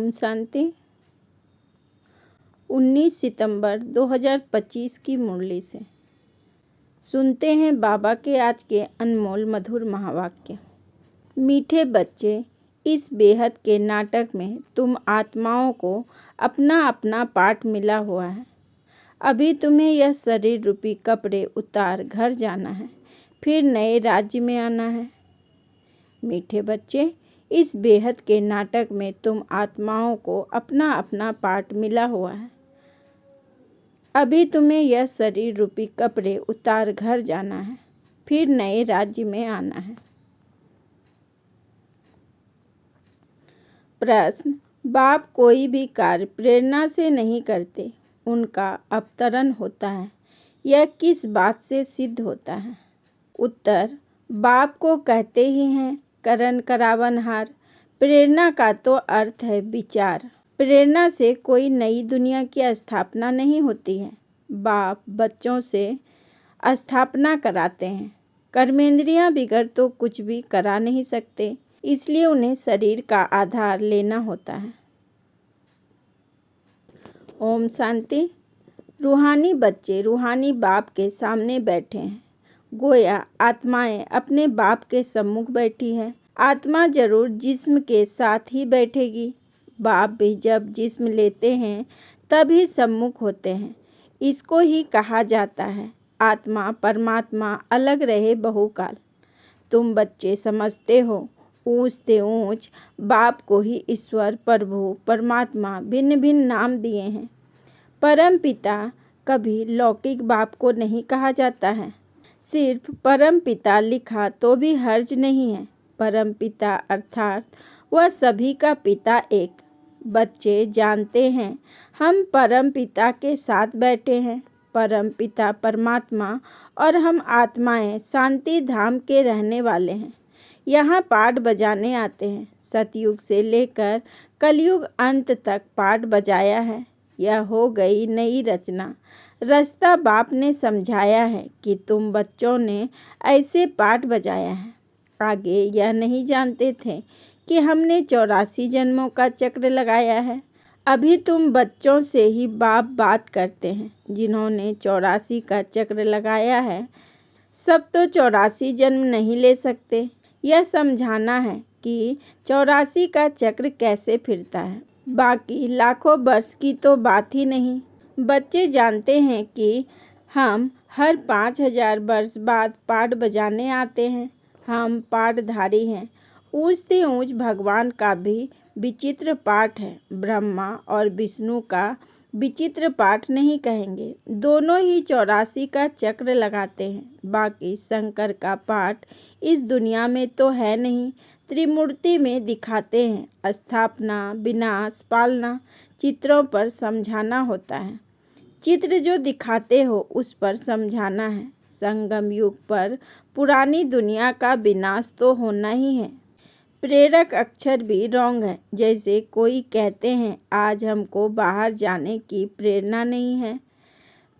ओम शांति। 19 सितंबर 2025 की मुरली से सुनते हैं बाबा के आज के अनमोल मधुर महावाक्य। मीठे बच्चे, इस बेहद के नाटक में तुम आत्माओं को अपना अपना पार्ट मिला हुआ है। अभी तुम्हें यह शरीर रूपी कपड़े उतार घर जाना है, फिर नए राज्य में आना है। मीठे बच्चे, इस बेहद के नाटक में तुम आत्माओं को अपना अपना पार्ट मिला हुआ है। अभी तुम्हें यह शरीर रूपी कपड़े उतार घर जाना है, फिर नए राज्य में आना है। प्रश्न: बाप कोई भी कार्य प्रेरणा से नहीं करते, उनका अवतरण होता है। यह किस बात से सिद्ध होता है? उत्तर: बाप को कहते ही हैं करण करावनहार। प्रेरणा का तो अर्थ है विचार। प्रेरणा से कोई नई दुनिया की स्थापना नहीं होती है। बाप बच्चों से स्थापना कराते हैं। कर्मेंद्रियां बिगड़ तो कुछ भी करा नहीं सकते, इसलिए उन्हें शरीर का आधार लेना होता है। ओम शांति। रूहानी बच्चे रूहानी बाप के सामने बैठे हैं। गोया आत्माएं अपने बाप के सम्मुख बैठी है। आत्मा जरूर जिस्म के साथ ही बैठेगी। बाप भी जब जिस्म लेते हैं तभी सम्मुख होते हैं। इसको ही कहा जाता है आत्मा परमात्मा अलग रहे बहुकाल। तुम बच्चे समझते हो ऊंच से ऊंच बाप को ही ईश्वर, प्रभु, परमात्मा भिन्न भिन्न नाम दिए हैं। परम पिता कभी लौकिक बाप को नहीं कहा जाता है। सिर्फ परम पिता लिखा तो भी हर्ज नहीं है। परम पिता अर्थात वह सभी का पिता एक। बच्चे जानते हैं हम परम पिता के साथ बैठे हैं। परम पिता परमात्मा और हम आत्माएं शांति धाम के रहने वाले हैं। यहाँ पाठ बजाने आते हैं। सतयुग से लेकर कलयुग अंत तक पाठ बजाया है। यह हो गई नई रचना। रास्ता बाप ने समझाया है कि तुम बच्चों ने ऐसे पाठ बजाया है। आगे यह नहीं जानते थे कि हमने 84 जन्मों का चक्र लगाया है। अभी तुम बच्चों से ही बाप बात करते हैं। जिन्होंने 84 का चक्र लगाया है सब तो 84 जन्म नहीं ले सकते। यह समझाना है कि 84 का चक्र कैसे फिरता है। बाकी लाखों वर्ष की तो बात ही नहीं। बच्चे जानते हैं कि हम हर 5000 वर्ष बाद पाठ बजाने आते हैं। हम पाठधारी हैं। ऊंच से ऊंच भगवान का भी विचित्र पाठ है। ब्रह्मा और विष्णु का विचित्र पाठ नहीं कहेंगे। दोनों ही 84 का चक्र लगाते हैं। बाकी शंकर का पाठ इस दुनिया में तो है नहीं। त्रिमूर्ति में दिखाते हैं। स्थापना, विनाश, पालना चित्रों पर समझाना होता है। चित्र जो दिखाते हो उस पर समझाना है। संगम युग पर पुरानी दुनिया का विनाश तो होना ही है। प्रेरक अक्षर भी रॉन्ग है। जैसे कोई कहते हैं आज हमको बाहर जाने की प्रेरणा नहीं है।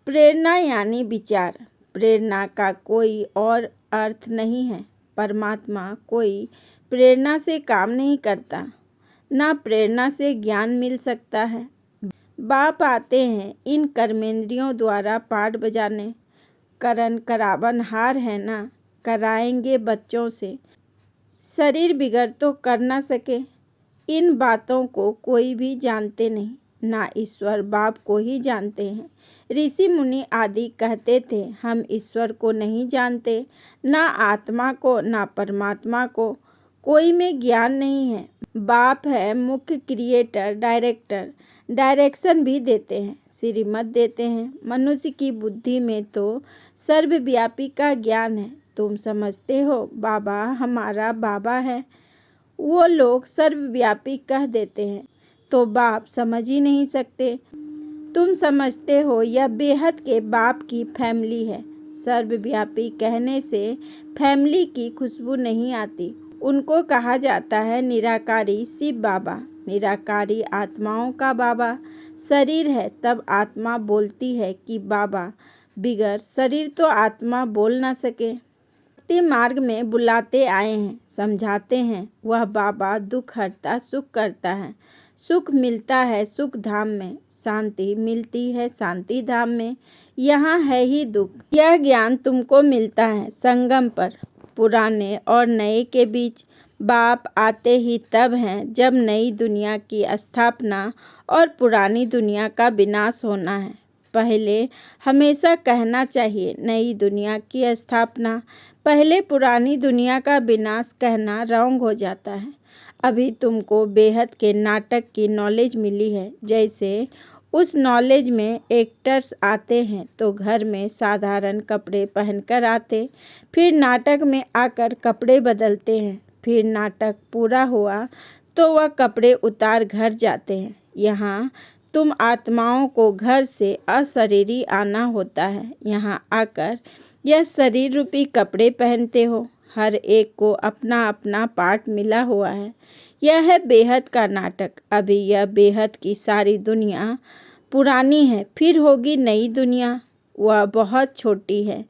प्रेरणा यानी विचार। प्रेरणा का कोई और अर्थ नहीं है। परमात्मा कोई प्रेरणा से काम नहीं करता, ना प्रेरणा से ज्ञान मिल सकता है। बाप आते हैं इन कर्मेंद्रियों द्वारा पाठ बजाने। करण करावनहार है ना, कराएंगे बच्चों से। शरीर बिगड़ तो कर ना सके। इन बातों को कोई भी जानते नहीं, ना ईश्वर बाप को ही जानते हैं। ऋषि मुनि आदि कहते थे हम ईश्वर को नहीं जानते, ना आत्मा को ना परमात्मा को। कोई में ज्ञान नहीं है। बाप है मुख्य क्रिएटर, डायरेक्टर। डायरेक्शन भी देते हैं, श्रीमत देते हैं। मनुष्य की बुद्धि में तो सर्वव्यापी का ज्ञान है। तुम समझते हो बाबा हमारा बाबा है। वो लोग सर्वव्यापी कह देते हैं तो बाप समझ ही नहीं सकते। तुम समझते हो यह बेहद के बाप की फैमिली है। सर्वव्यापी कहने से फैमिली की खुशबू नहीं आती। उनको कहा जाता है निराकारी शिव बाबा। निराकारी आत्माओं का बाबा। शरीर है तब आत्मा बोलती है कि बाबा, बिगर शरीर तो आत्मा बोल ना सके। भक्ति मार्ग में बुलाते आए हैं, समझाते हैं। वह बाबा दुख हरता सुख करता है। सुख मिलता है सुख धाम में, शांति मिलती है शांति धाम में। यहाँ है ही दुख। यह ज्ञान तुमको मिलता है संगम पर, पुराने और नए के बीच। बाप आते ही तब हैं जब नई दुनिया की स्थापना और पुरानी दुनिया का विनाश होना है। पहले हमेशा कहना चाहिए नई दुनिया की स्थापना, पहले पुरानी दुनिया का विनाश कहना रॉन्ग हो जाता है। अभी तुमको बेहद के नाटक की नॉलेज मिली है। जैसे उस नॉलेज में एक्टर्स आते हैं तो घर में साधारण कपड़े पहनकर आते, फिर नाटक में आकर कपड़े बदलते हैं, फिर नाटक पूरा हुआ तो वह कपड़े उतार घर जाते हैं। यहाँ तुम आत्माओं को घर से अशरीरी आना होता है। यहाँ आकर यह शरीर रूपी कपड़े पहनते हो। हर एक को अपना अपना पार्ट मिला हुआ है। यह है बेहद का नाटक। अभी यह बेहद की सारी दुनिया पुरानी है, फिर होगी नई दुनिया। वह बहुत छोटी है,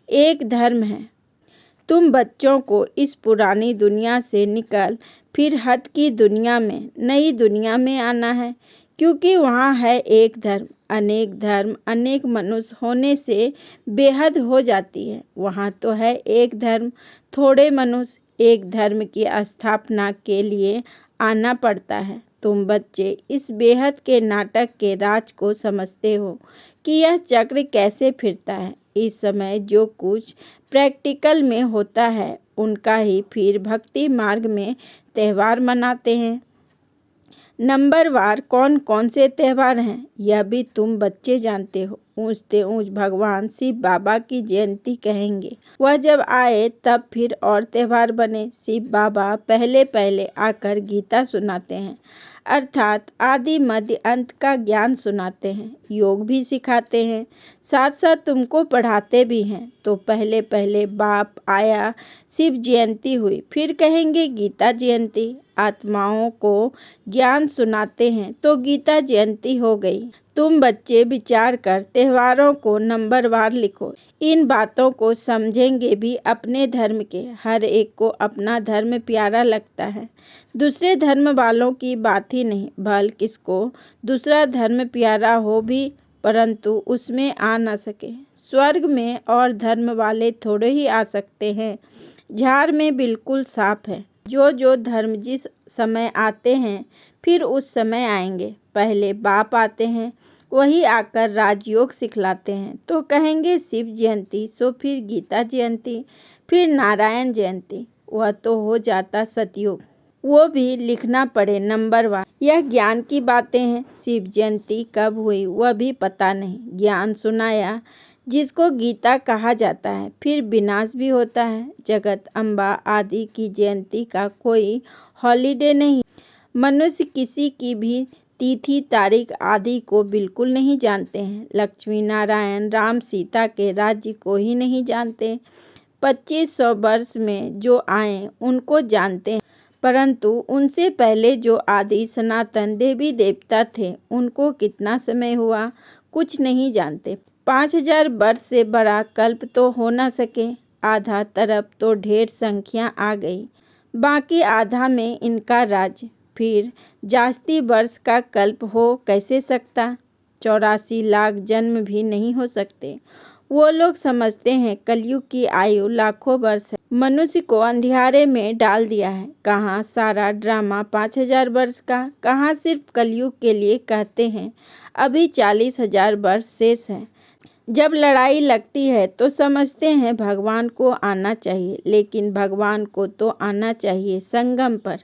एक धर्म है। तुम बच्चों को इस पुरानी दुनिया से निकल फिर हद की दुनिया में, नई दुनिया में आना है, क्योंकि वहाँ है एक धर्म अनेक मनुष्य होने से बेहद हो जाती है। वहाँ तो है एक धर्म, थोड़े मनुष्य। एक धर्म की स्थापना के लिए आना पड़ता है। तुम बच्चे इस बेहद के नाटक के राज को समझते हो कि यह चक्र कैसे फिरता है। इस समय जो कुछ प्रैक्टिकल में होता है उनका ही फिर भक्ति मार्ग में त्यौहार मनाते हैं। नंबरवार कौन कौन से त्यौहार हैं यह भी तुम बच्चे जानते हो। ऊँचते ऊँच भगवान शिव बाबा की जयंती कहेंगे। वह जब आए तब फिर और त्यौहार बने। शिव बाबा पहले पहले आकर गीता सुनाते हैं, अर्थात आदि मध्य अंत का ज्ञान सुनाते हैं, योग भी सिखाते हैं, साथ साथ तुमको पढ़ाते भी हैं। तो पहले पहले बाप आया, शिव जयंती हुई, फिर कहेंगे गीता जयंती। आत्माओं को ज्ञान सुनाते हैं तो गीता जयंती हो गई। तुम बच्चे विचार कर त्योहारों को नंबरवार लिखो। इन बातों को समझेंगे भी अपने धर्म के। हर एक को अपना धर्म प्यारा लगता है, दूसरे धर्म वालों की बात ही नहीं। भल किसको दूसरा धर्म प्यारा हो भी परंतु उसमें आ न सके। स्वर्ग में और धर्म वाले थोड़े ही आ सकते हैं। झाड़ में बिल्कुल साफ है। जो धर्म जिस समय आते हैं फिर उस समय आएंगे। पहले बाप आते हैं, वही आकर राजयोग सिखलाते हैं। तो कहेंगे शिव जयंती, सो फिर गीता जयंती, फिर नारायण जयंती। वह तो हो जाता सतयुग, वो भी लिखना पड़े नंबरवार। यह ज्ञान की बातें हैं। शिव जयंती कब हुई वह भी पता नहीं। ज्ञान सुनाया जिसको गीता कहा जाता है, फिर विनाश भी होता है। जगत अम्बा आदि की जयंती का कोई हॉलीडे नहीं। मनुष्य किसी की भी तिथि तारीख आदि को बिल्कुल नहीं जानते हैं। लक्ष्मी नारायण राम सीता के राज्य को ही नहीं जानते। 2500 वर्ष में जो आए उनको जानते हैं, परंतु उनसे पहले जो आदि सनातन देवी देवता थे उनको कितना समय हुआ कुछ नहीं जानते। 5000 वर्ष से बड़ा कल्प तो हो न सके। आधा तरफ तो ढेर संख्या आ गई, बाकी आधा में इनका राज्य। फिर जास्ती वर्ष का कल्प हो कैसे सकता? 84 लाख जन्म भी नहीं हो सकते। वो लोग समझते हैं कलयुग की आयु लाखों वर्ष है। मनुष्य को अंधियारे में डाल दिया है। कहाँ सारा ड्रामा 5000 वर्ष का, कहाँ सिर्फ कलयुग के लिए कहते हैं। अभी 40,000 वर्ष शेष है। जब लड़ाई लगती है तो समझते हैं भगवान को आना चाहिए, लेकिन भगवान को तो आना चाहिए संगम पर।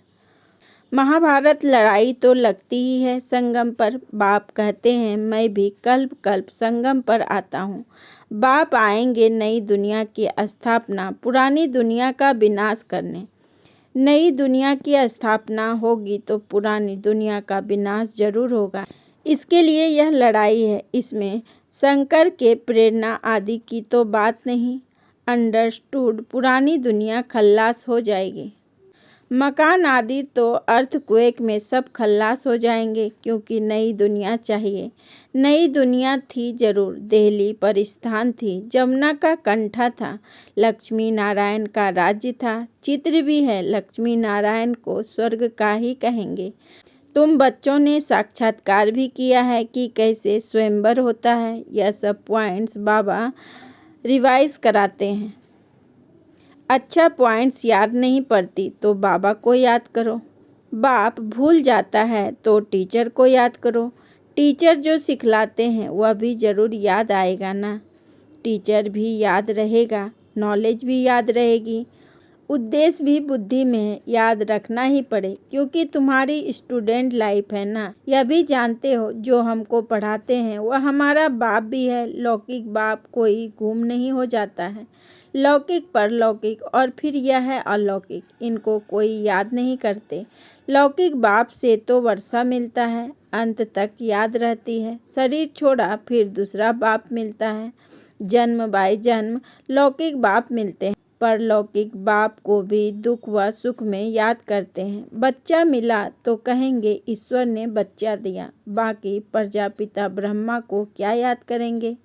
महाभारत लड़ाई तो लगती ही है संगम पर। बाप कहते हैं मैं भी कल्प कल्प संगम पर आता हूँ। बाप आएंगे नई दुनिया की स्थापना, पुरानी दुनिया का विनाश करने। नई दुनिया की स्थापना होगी तो पुरानी दुनिया का विनाश जरूर होगा। इसके लिए यह लड़ाई है। इसमें शंकर के प्रेरणा आदि की तो बात नहीं। अंडरस्टूड। पुरानी दुनिया खल्लास हो जाएगी। मकान आदि तो अर्थक्वेक में सब खल्लास हो जाएंगे, क्योंकि नई दुनिया चाहिए। नई दुनिया थी जरूर, दिल्ली पर स्थान थी, जमुना का कंठा था, लक्ष्मी नारायण का राज्य था। चित्र भी है, लक्ष्मी नारायण को स्वर्ग का ही कहेंगे। तुम बच्चों ने साक्षात्कार भी किया है कि कैसे स्वयंवर होता है। यह सब पॉइंट्स बाबा रिवाइज कराते हैं। अच्छा, पॉइंट्स याद नहीं पड़ती तो बाबा को याद करो। बाप भूल जाता है तो टीचर को याद करो। टीचर जो सिखलाते हैं वह भी ज़रूर याद आएगा ना। टीचर भी याद रहेगा, नॉलेज भी याद रहेगी, उद्देश्य भी बुद्धि में है, याद रखना ही पड़े, क्योंकि तुम्हारी स्टूडेंट लाइफ है ना। यह भी जानते हो जो हमको पढ़ाते हैं वह हमारा बाप भी है। लौकिक बाप कोई गुम नहीं हो जाता है। लौकिक, परलौकिक और फिर यह है अलौकिक, इनको कोई याद नहीं करते। लौकिक बाप से तो वर्षा मिलता है, अंत तक याद रहती है। शरीर छोड़ा फिर दूसरा बाप मिलता है, जन्म बाय जन्म लौकिक बाप मिलते हैं। परलौकिक बाप को भी दुख व सुख में याद करते हैं। बच्चा मिला तो कहेंगे ईश्वर ने बच्चा दिया, बाकी प्रजापिता ब्रह्मा को क्या याद करेंगे।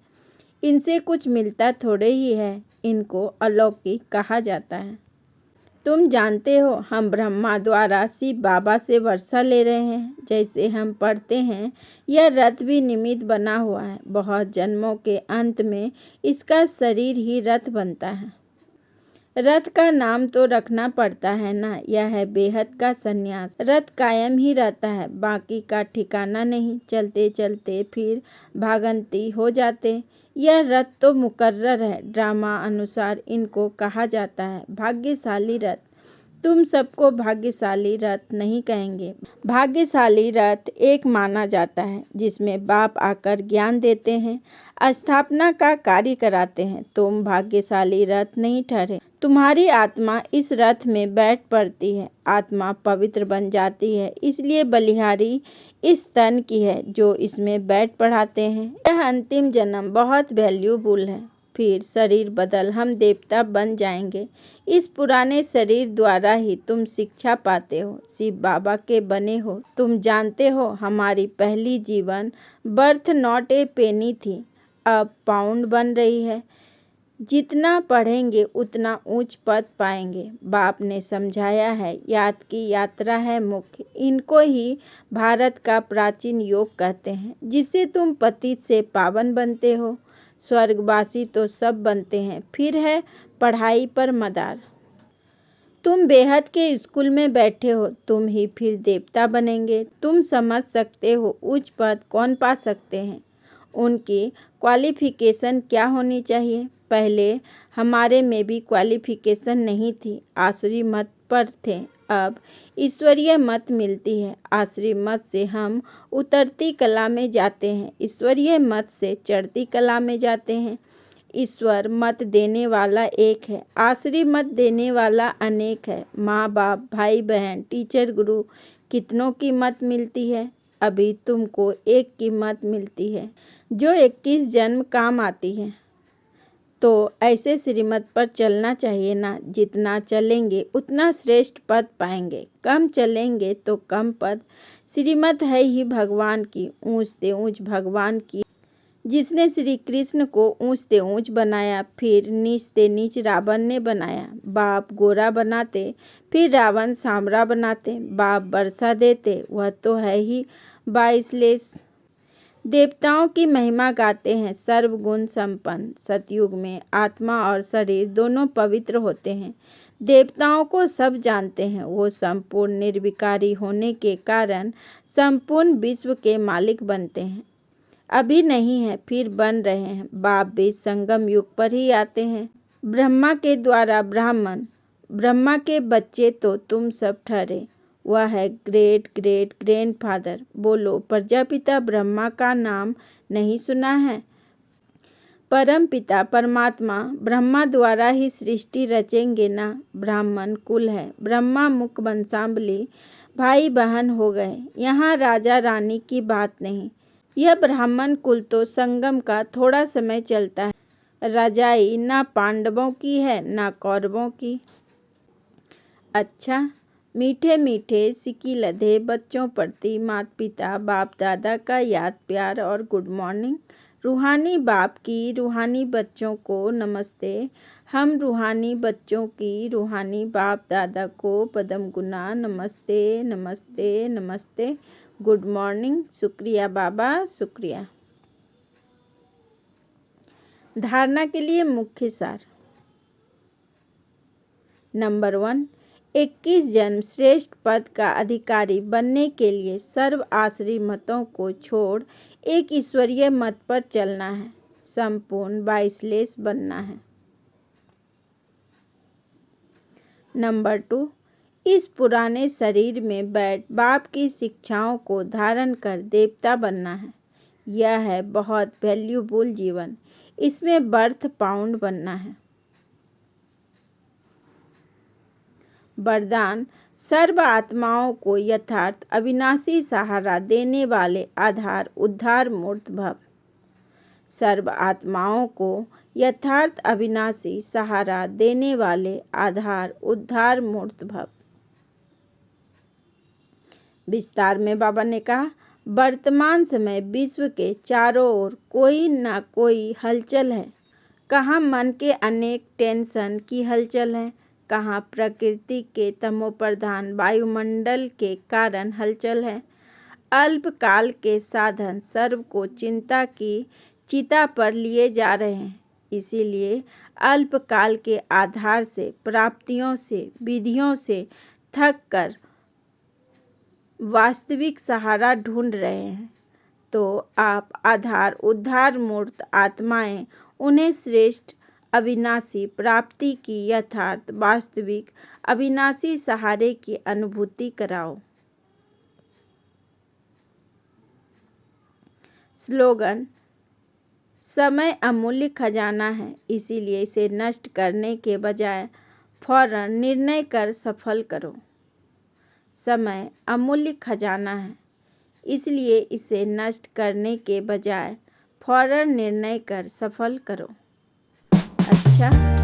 इनसे कुछ मिलता थोड़े ही है, इनको अलौकिक कहा जाता है। तुम जानते हो हम ब्रह्मा द्वारा शिव बाबा से वर्षा ले रहे हैं। जैसे हम पढ़ते हैं यह रथ भी निमित्त बना हुआ है। बहुत जन्मों के अंत में इसका शरीर ही रथ बनता है। रथ का नाम तो रखना पड़ता है ना। यह है बेहद का संन्यास। रथ कायम ही रहता है, बाकी का ठिकाना नहीं। चलते चलते फिर भागंती हो जाते। यह रथ तो मुकर्रर है, ड्रामा अनुसार इनको कहा जाता है भाग्यशाली रथ। तुम सबको भाग्यशाली रथ नहीं कहेंगे। भाग्यशाली रथ एक माना जाता है जिसमें बाप आकर ज्ञान देते हैं, स्थापना का कार्य कराते हैं। तुम भाग्यशाली रथ नहीं ठहरे। तुम्हारी आत्मा इस रथ में बैठ पड़ती है, आत्मा पवित्र बन जाती है, इसलिए बलिहारी इस तन की है जो इसमें बैठ पढ़ाते हैं। यह अंतिम जन्म बहुत वैल्यूबुल है। फिर शरीर बदल हम देवता बन जाएंगे। इस पुराने शरीर द्वारा ही तुम शिक्षा पाते हो, शिव बाबा के बने हो। तुम जानते हो हमारी पहली जीवन बर्थ नॉट ए पेनी थी, अब पाउंड बन रही है। जितना पढ़ेंगे उतना ऊंच पद पाएंगे। बाप ने समझाया है, याद की यात्रा है मुख्य। इनको ही भारत का प्राचीन योग कहते हैं, जिससे तुम पतित से पावन बनते हो। स्वर्गवासी तो सब बनते हैं, फिर है पढ़ाई पर मदार। तुम बेहद के स्कूल में बैठे हो, तुम ही फिर देवता बनेंगे। तुम समझ सकते हो उच्च पद कौन पा सकते हैं, उनकी क्वालिफिकेशन क्या होनी चाहिए। पहले हमारे में भी क्वालिफिकेशन नहीं थी, आसुरी मत पर थे। अब ईश्वरीय मत मिलती है। आसुरी मत से हम उतरती कला में जाते हैं, ईश्वरीय मत से चढ़ती कला में जाते हैं। ईश्वर मत देने वाला एक है, आसुरी मत देने वाला अनेक है। माँ बाप, भाई बहन, टीचर, गुरु, कितनों की मत मिलती है। अभी तुमको एक की मत मिलती है जो 21 जन्म काम आती है। तो ऐसे श्रीमत पर चलना चाहिए ना। जितना चलेंगे उतना श्रेष्ठ पद पाएंगे, कम चलेंगे तो कम पद। श्रीमत है ही भगवान की, ऊंच से ऊंच भगवान की। जिसने श्री कृष्ण को ऊंच से ऊंच बनाया, फिर नीच से नीच रावण ने बनाया। बाप गोरा बनाते, फिर रावण सांवरा बनाते। बाप वर्षा देते, वह तो है ही बाइसलेस। देवताओं की महिमा गाते हैं, सर्वगुण संपन्न। सतयुग में आत्मा और शरीर दोनों पवित्र होते हैं। देवताओं को सब जानते हैं, वो संपूर्ण निर्विकारी होने के कारण संपूर्ण विश्व के मालिक बनते हैं। अभी नहीं है, फिर बन रहे हैं। बाप भी संगम युग पर ही आते हैं। ब्रह्मा के द्वारा ब्राह्मण, ब्रह्मा के बच्चे तो तुम सब ठहरे। वह है ग्रेट ग्रेट ग्रैंडफादर। बोलो, प्रजापिता ब्रह्मा का नाम नहीं सुना है। परम पिता परमात्मा ब्रह्मा द्वारा ही सृष्टि रचेंगे ना। ब्राह्मण कुल है, ब्रह्मा मुख वंशावली, भाई बहन हो गए। यहाँ राजा रानी की बात नहीं। यह ब्राह्मण कुल तो संगम का थोड़ा समय चलता है। रजाई ना पांडवों की है ना कौरवों की। अच्छा, मीठे मीठे सिक्की लदे बच्चों प्रति माता पिता बाप दादा का याद प्यार और गुड मॉर्निंग। रूहानी बाप की रूहानी बच्चों को नमस्ते। हम रूहानी बच्चों की रूहानी बाप दादा को पदम गुना नमस्ते नमस्ते नमस्ते। Good morning. शुक्रिया बाबा, शुक्रिया। धारणा के लिए मुख्य सार। नंबर 1, 21 जन्म श्रेष्ठ पद का अधिकारी बनने के लिए सर्व आश्रय मतों को छोड़ एक ईश्वरीय मत पर चलना है, संपूर्ण वाइसलेस बनना है। नंबर 2, इस पुराने शरीर में बैठ बाप की शिक्षाओं को धारण कर देवता बनना है। यह है बहुत वैल्यूबल जीवन। इसमें बर्थ पाउंड बनना है। वरदान, सर्व आत्माओं को यथार्थ अविनाशी सहारा देने वाले आधार उद्धार मूर्त भव। सर्व आत्माओं को यथार्थ अविनाशी सहारा देने वाले आधार उद्धार मूर्त भव। विस्तार में बाबा ने कहा, वर्तमान समय विश्व के चारों ओर कोई ना कोई हलचल है। कहाँ मन के अनेक टेंशन की हलचल है, कहाँ प्रकृति के तमोप्रधान वायुमंडल के कारण हलचल है। अल्पकाल के साधन सर्व को चिंता की चिता पर लिए जा रहे हैं। इसीलिए अल्पकाल के आधार से प्राप्तियों से विधियों से थक कर वास्तविक सहारा ढूंढ रहे हैं। तो आप आधार उद्धार मूर्त आत्माएं उन्हें श्रेष्ठ अविनाशी प्राप्ति की यथार्थ वास्तविक अविनाशी सहारे की अनुभूति कराओ। स्लोगन, समय अमूल्य खजाना है, इसीलिए इसे नष्ट करने के बजाय फौरन निर्णय कर सफल करो। समय अमूल्य खजाना है, इसलिए इसे नष्ट करने के बजाय फौरन निर्णय कर सफल करो। अच्छा।